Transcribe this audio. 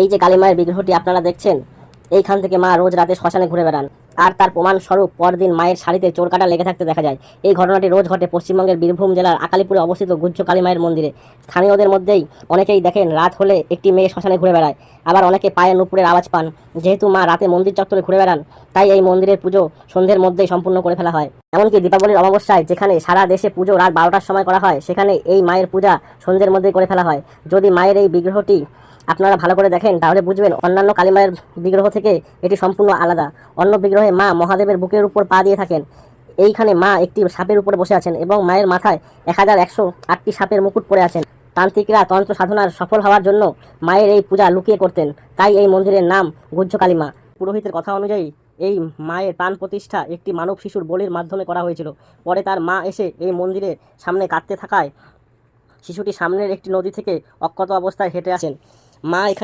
এই যে কালী মায়ের বিগ্রহটি আপনারা দেখছেন, এইখান থেকে মা রোজ রাতে শ্মশানে ঘুরে বেড়ান। আর তার প্রমাণস্বরূপ পরদিন মায়ের শাড়িতে চোরকাটা লেগে থাকতে দেখা যায়। এই ঘটনাটি রোজ ঘটে পশ্চিমবঙ্গের বীরভূম জেলার আকালিপুরে অবস্থিত গুজ্জ কালী মায়ের মন্দিরে। স্থানীয়দের মধ্যেই অনেকেই দেখেন রাত হলে একটি মেয়ে শ্মশানে ঘুরে বেড়ায়। আবার অনেকে পায়ে নুপুরের আওয়াজ পান। যেহেতু মা রাতে মন্দির চত্বরে ঘুরে বেড়ান, তাই এই মন্দিরের পুজো সন্ধ্যের মধ্যেই সম্পূর্ণ করে ফেলা হয়। এমনকি দীপাবলির অমাবস্যায় যেখানে সারা দেশে পুজো রাত 12টার সময় করা হয়, সেখানে এই মায়ের পূজা সন্ধ্যের মধ্যেই করে ফেলা হয়। যদি মায়ের এই বিগ্রহটি আপনারা ভালো করে দেখেন তাহলে বুঝবেন অন্যান্য কালী মায়ের বিগ্রহ থেকে এটি সম্পূর্ণ আলাদা। অন্য বিগ্রহে মা মহাদেবের বুকের উপর পা দিয়ে থাকেন, এইখানে মা একটি সাপের উপরে বসে আছেন এবং মায়ের মাথায় 1108টি সাপের মুকুট পরে আছেন। তান্ত্রিকরা তন্ত্র সাধনার সফল হওয়ার জন্য মায়ের এই পূজা লুকিয়ে করতেন, তাই এই মন্দিরের নাম গুজ্জ কালী মা। পুরোহিতের কথা অনুযায়ী এই মায়ের প্রাণ প্রতিষ্ঠা একটি মানব শিশুর বলির মাধ্যমে করা হয়েছিল। পরে তার মা এসে এই মন্দিরের সামনে কাঁদতে থাকায় শিশুটি সামনের একটি নদী থেকে অক্ষত অবস্থায় হেঁটে আসেন। মা এখানে